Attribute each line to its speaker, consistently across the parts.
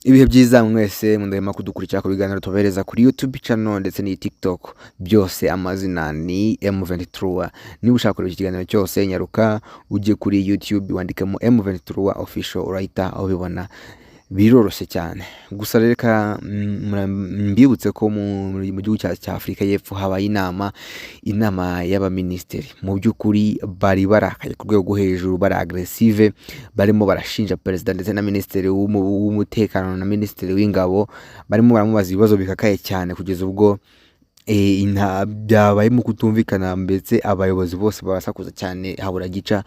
Speaker 1: Ibihe byiza mwese mundahema kudukurikira ku biganiro tubahereza kuri YouTube channel ndetse ni TikTok, byose amazina ni M23. Niba ushaka kureba iki kiganiro cyose nyaruka ujye kuri YouTube wandikemo M23 official urahita aho bibona, biroroshye cyane. Gusa reka mbibutse ko mu gihugu cya Afurika y'Epfo habaye inama y'abaministeri. Mu by'ukuri bari barakaye ku rwego hejuru, bari aggressive, barimo barashinja president ndetse na ministeri w'umutekano na ministeri w'ingabo, barimo baramubaza ibibazo bikakaye cyane kugeza ubwo byabaye mu kutumvikana, mbese abayobozi bose basakuza cyane habura gica.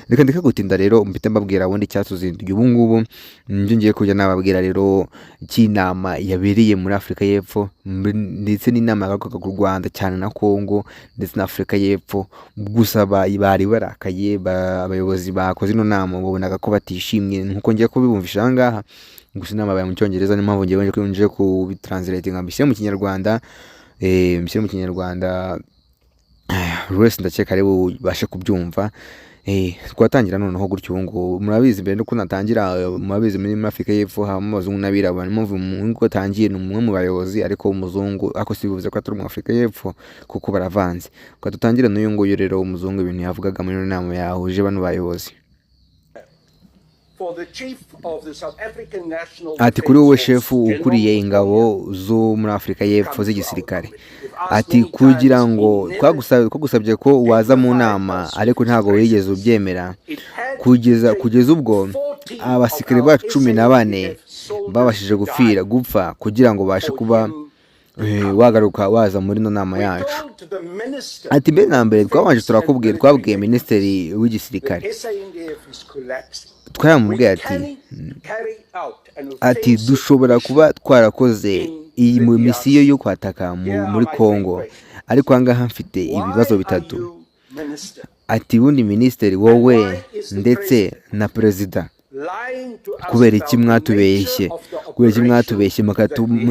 Speaker 1: Reka ndeka gutinda rero mpite mbabwira ubundi cyatuzinduye ubu ngubu. Nibyo ngiye kujya nababwira rero cy'inama yabereye muri Afurika y'Epfo, ndetse n'inama yagarukaga ku Rwanda cyane na Congo ndetse na Afurika y'Epfo. Gusa bari barakaye, abayobozi bakoze ino nama babonaga ko batishimye nkuko ngiye kubibumvisha aha ngaha. Gusa inama yabaye mu Cyongereza, niyo mpamvu ngiye kubitranslate mbishyire mu Kinyarwanda. Mbishyire mu Kinyarwanda wese ndakeka ari bubashe kubyumva. Twatangira noneho gutyo ubu ngubu. Murabizi mbere nuko natangira, murabizi muri Afurika y'Epfo habamo abazungu n'abirabura. Niyo mpamvu nkuko tangiye ni umwe mu bayobozi ariko umuzungu, ako si bivuze ko atari mu Afurika y'Epfo kuko baravanze. Kwa dutangira n'uyu nguyu rero umuzungu ibintu yavugaga muri ino nama yahuje bano bayobozi. Ati kuri wowe shefu ukuriye ingabo zo muri Afurika y'Epfo z'igisirikare, ati kugira ngo twagusabye ko waza mu nama ariko ntago wigeze ubyemera, kugeza ubwo abasirikare bacu 14 babashije gupfa kugira ngo bashe kuba wagaruka waza muri no nama yacu. Ati mbere na mbere twabwiye ministeri w'igisirikare, twaramubwiye ati dushobora kuba twarakoze iyi misiyo yo kwataka muri Congo, ariko ahangaha mfite ibibazo bitatu. Ati bundi ministeri wowe ndetse na perezida, kubera iki mwatubeshye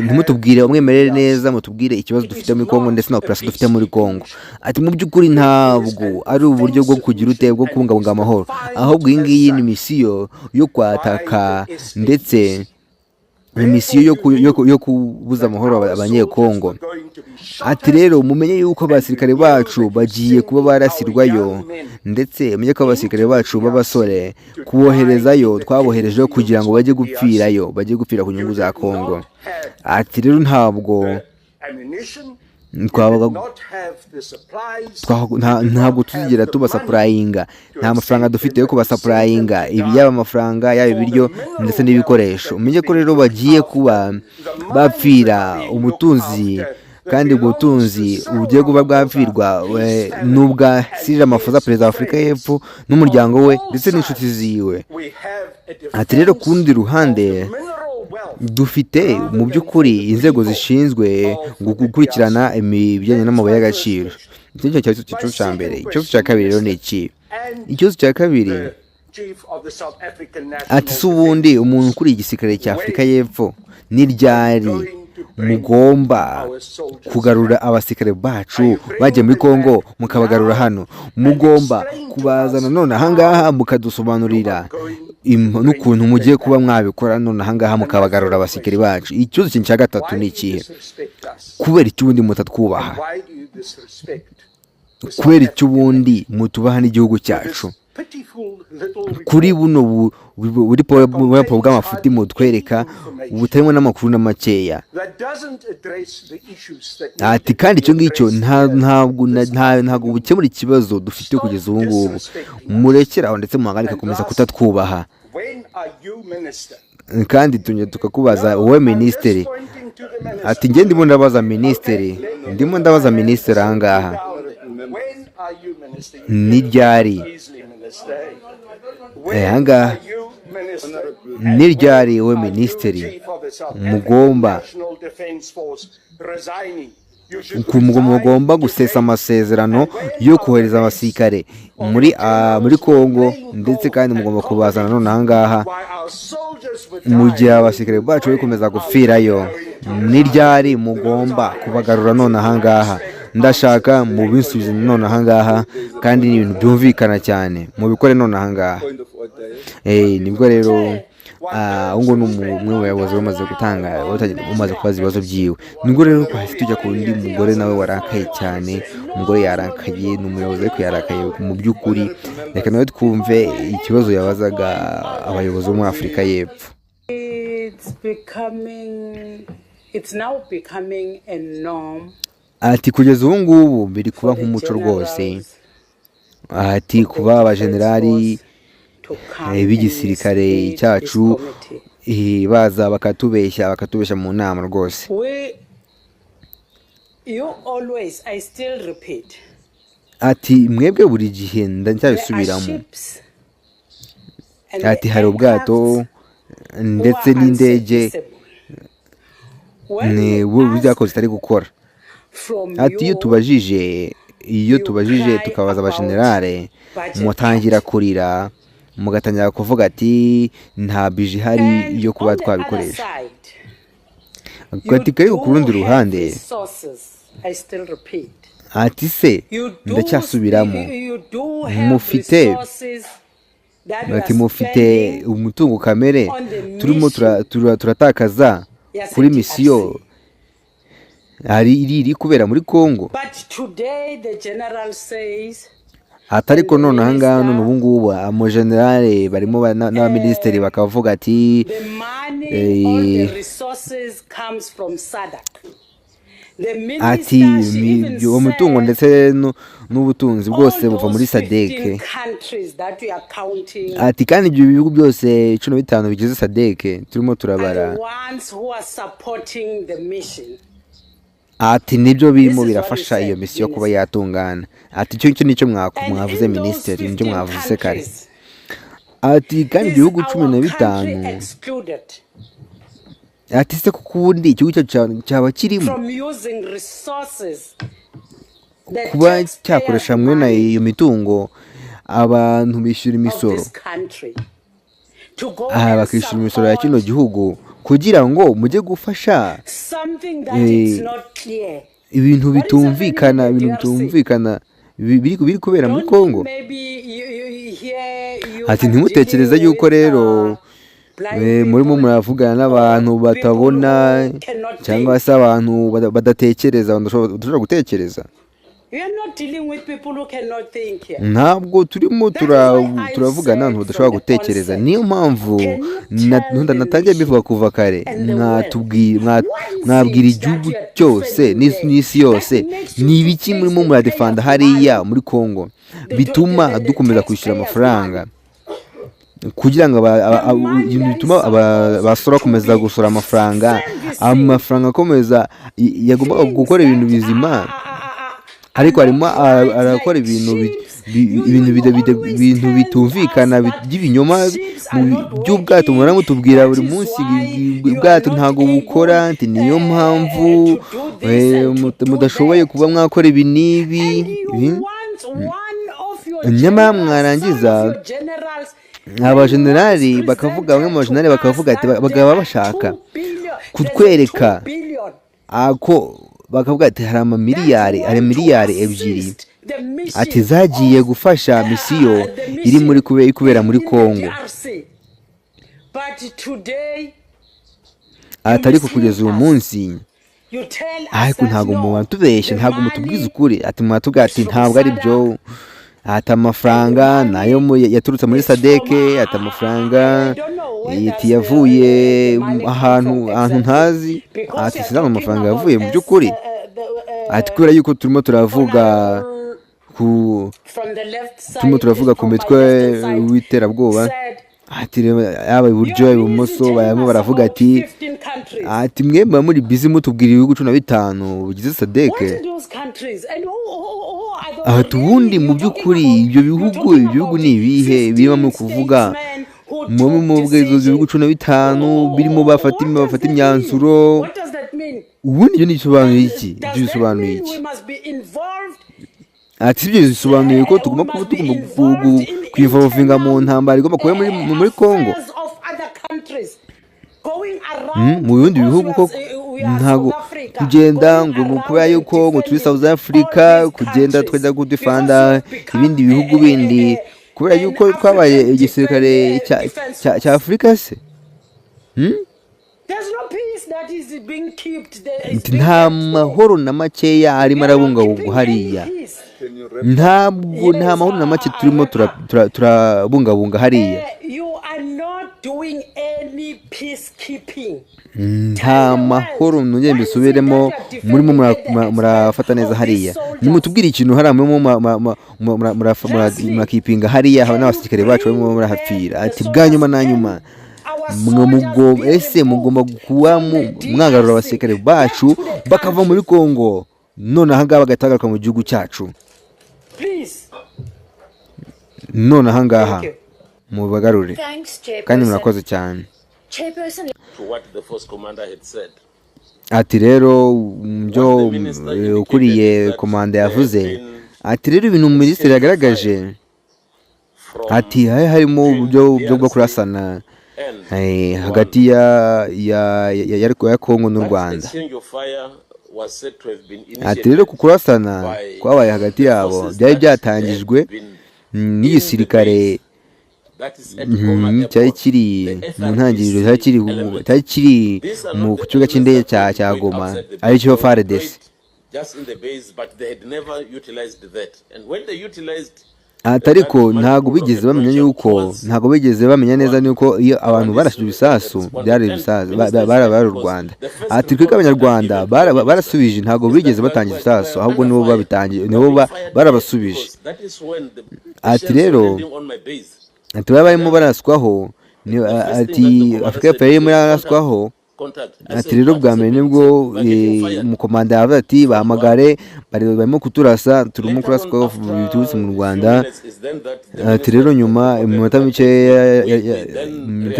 Speaker 1: ntimutubwire umwemerere neza, mutubwire ikibazo dufite muri Congo ndetse na operation dufite muri Congo. Ati mu by'ukuri ntabwo ari uburyo bwo kugira bwo kubungabunga amahoro, ahubwo iyi ngiyi ni misiyo yo kwataka ndetse misiyo yo kubuza amahoro abanyekongo. Ati rero mumenye yuko abasirikare bacu bagiye kuba barasirwayo, ndetse mumenye ko abasirikare bacu b'abasore kuboherezayo twaboherejeho kugira ngo bajye gupfira ku nyungu za Kongo. Ati rero ntabwo tuzigera tubasapurayinga, nta mafaranga dufite yo kubasapurayinga, yaba amafaranga yaba ibiryo ndetse n'ibikoresho. Umenye ko rero bagiye kuba bapfira umutunzi, kandi ubwo butunzi bugiye kuba bwapfirwa n'ubwa Cyril Ramaphosa, perezida wa Afurika y'Epfo n'umuryango we ndetse n'inshuti ziwe. Ati rero ku rundi ruhande dufite mu by'ukuri inzego zishinzwe gukurikirana ibijyanye n'amabuye y'agaciro. Icyo ni cyo cya mbere. Ikibazo cya kabiri rero ni iki? Ikibazo cya kabiri, ati si ubundi umuntu ukuriye igisirikare cya Afurika y'Epfo ni ryari mugomba kugarura abasirikare bacu bagiye muri Congo mukabagarura hano? Mugomba kubazana none ahangaha mukadusobanurira n'ukuntu mugiye kuba mwabikora none ahangaha mukabagarura abasirikare bacu. Ikibazo cya gatatu ni ikihe? Kubera iki ubundi mutatwubaha? Kubera iki ubundi mutubaha n'igihugu cyacu? Kuri buno buri po bw'amafuti mutwereka butarimo n'amakuru na makeya. Ati kandi icyo ngicyo ntabwo bukemura ikibazo dufite kugeza ubu ngubu. Murekeraho ndetse muhagarika komeza kutatwubaha. Kandi tukakubaza wowe ministeri. Ati njye ndimo ndabaza ministeri ahangaha ni ryari, ahangaha ni ryari wowe ministeri mugomba gusesa amasezerano yo kohereza abasirikare muri Congo, ndetse kandi mugomba kubazana none ahangaha mu gihe abasirikare bacu bakomeza gupfirayo? Ni ryari mugomba kubagarura none ahangaha? Ndashaka mu bisubizo none ahangaha, kandi ni ibintu byumvikana cyane, mu bikore none ahangaha. Nibwo rero ahubwo ni umwe mu bayobozi bamaze gutanga bamaze kubaza ibibazo byiwe. Nubwo rero twahise tujya ku wundi mugore nawe warakaye cyane. Umugore yarakaye, ni umuyobozi ariko yarakaye mu by'ukuri. Reka nawe twumve ikibazo yabazaga abayobozi bo muri Afurika y'Epfo. Ati kugeza ubu ngubu biri kuba nk'umuco rwose. Ati kuba abajenerali b'igisirikare cyacu baza bakatubeshya mu nama rwose. Ati mwebwe buri gihe ndacyabisubiramo. Ati hari ubwato ndetse n'indege buzako zitari gukora. Ati iyo tubajije tukabaza abajenerale mutangira kurira, mugatangira kuvuga ati nta bije ihari yo kuba twabikoresha. Ati ariko ku rundi ruhande ati se ndacyasubiramo, mufite umutungo kamere turimo turatakaza kuri misiyo iri kubera muri Congo. Ariko none ahangaha none ubu ngubu amujenerale barimo n'abaminisitiri bakavuga ati ati uwo mutungo ndetse n'ubutunzi bwose buva muri SADC. Ati kandi ibyo bihugu byose 15 bigize SADC turimo turabara, ati nibyo birimo birafasha iyo misiyo kuba yatungana. Ati cyo nicyo mwavuze minisitiri, nibyo mwavuze kare. Ati kandi ibihugu 15 ati se kukundi igihugu cyaba kirimo kuba cyakoresha mwene iyo mitungo, abantu bishyura imisoro, bakishyura imisoro ya kino gihugu kugira ngo mujye gufasha ibintu bitumvikana biri kubera muri Congo. Ati ntimutekereza yuko rero murimo muravugana n'abantu batabona cyangwa se abantu badatekereza, badashobora gutekereza. Ntabwo turimo turavugana n'abantu badashobora gutekereza. Niyo mpamvu natangiye bivuga kuva kare, mwabwira igihugu cyose n'isi yose ni ibiki murimo muradefanda hariya muri Congo bituma dukomeza kwishyura amafaranga, kugira ngo bituma abasora bakomeza gusora amafaranga akomeza yagombaga gukora ibintu bizima, ariko arimo arakora ibintu bitumvikana by'ibinyoma by'ubwato. Muramo tubwira buri munsi ubwato ntago bukora, niyo mpamvu mudashoboye kuba mwakora ibi n'ibi. Nyamara mwarangiza abajenerali bakavuga, bamwe mu bajenerali bakavuga ati bagaba bashaka kutwereka ako, bakavuga ati hari miliyari ebyiri ati zagiye gufasha misiyo iri muri kubera muri Congo. Ati ariko kugeza uyu munsi ariko ntabwo mutubeshya, ntabwo mutubwiza ukuri. Ati mwatubwira ati ntabwo ari byo. Ati amafaranga nayo yaturutse muri SADC, ati amafaranga yavuye ahantu ntazi. Ati sinzi amafaranga yavuye mu by'ukuri. Ati kubera yuko turimo turavuga ku mitwe w'iterabwoba. Ati yaba iburyo ibumoso barimo baravuga ati mwe muri busy mutubwira ibihugu 15 bigize SADC. Ati ubundi mu by'ukuri ibyo bihugu ni ibihe birimo kuvuga mu bwizo ibihugu 15 birimo bafata imyanzuro? Ubundi ibyo bisobanuye iki? Ati ibyo bisobanuye ko tugomba kwivolvinga mu ntambara igomba kuba muri Congo, mu bindi bihugu. Koko ntago kugenda ngo kubera yuko ngo turi South Africa kugenda twajya kudefanda ibindi bihugu bindi kubera yuko twabaye igisirikare cya Afurika se.
Speaker 2: There's no peace that is being kept there. It's being
Speaker 1: nta
Speaker 2: kept there.
Speaker 1: mahoro na makeya arimo
Speaker 2: We are not
Speaker 1: arabungabungwa
Speaker 2: keeping
Speaker 1: hariya,
Speaker 2: any peace.
Speaker 1: ntabwo nta
Speaker 2: Yes,
Speaker 1: mahoro na make
Speaker 2: I
Speaker 1: turimo turabungabunga hariya,
Speaker 2: you are not doing any peacekeeping.
Speaker 1: nta mahoro. Nongere mbisubiremo, murimo murafata neza hariya, nimutubwire ikintu hariya murimo murakipinga hariya, n'abasirikare bacu barimo barahapfira. Ati bwa nyuma na nyuma mugomba kuba mwagarura abasirikare bacu bakava muri Kongo, none aha ngaha bagatagaruka mu gihugu cyacu, none aha ngaha mubagarure. Kandi murakoze cyane. Ati rero byo ukuriye komanda yavuze, ati rero ibintu minisitiri yagaragaje, ati harimo uburyo bwo kurasana hagati ya Kongo n'u Rwanda. Ati rero ku kurasana kwabaye hagati yabo byari byatangijwe n'igisirikare cyari kiri mu ntangiriro, cyari kiri mu kibuga cy'indege cya Goma, aricyo FARDC. Ati ariko ntabwo bigeze bamenya neza yuko iyo abantu barashije ibisasu byari ibisasu bari u Rwanda. Ati twebwe abanyarwanda barasubije, ntabwo bigeze batangira ibisasu, ahubwo nibo babitangiye, nibo barabasubije. Ati rero ati barimo baraswaho, ati Afurika y'Epfo yarimo yaraswaho. Ati rero bwa mbere nibwo umukomanda yavuze ati bahamagare, barimo kuturasa, turimo kuraswaho biturutse mu Rwanda. Ati rero nyuma iminota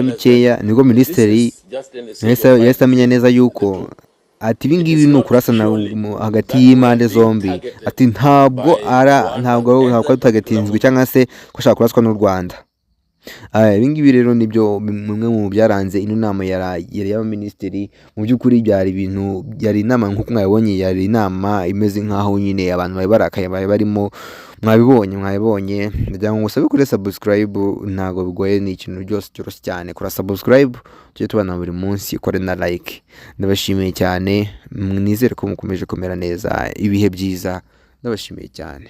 Speaker 1: mikeya nibwo minisitiri yahise amenya neza yuko ati ibi ngibi ni ukurasana hagati y'impande zombi. Ati ntabwo tutagatinzwe cyangwa se ko ashaka kuraswa n'u Rwanda. Ibi ngibi rero nibyo bimwe mu byaranze ino nama y'abaminisitiri. Mu by'ukuri byari inama nk'uko mwabibonye, yari inama imeze nk'aho nyine abantu bari barakaye barimo, mwabibonye. Ndagira ngo usabe kuri subscribe, ntabwo bigoye, ni ikintu cyoroshye cyane. Kora subscribe tujye tubana buri munsi, ukore na like. Ndabashimiye cyane, nizere ko mukomeje kumera neza, ibihe byiza, ndabashimiye cyane.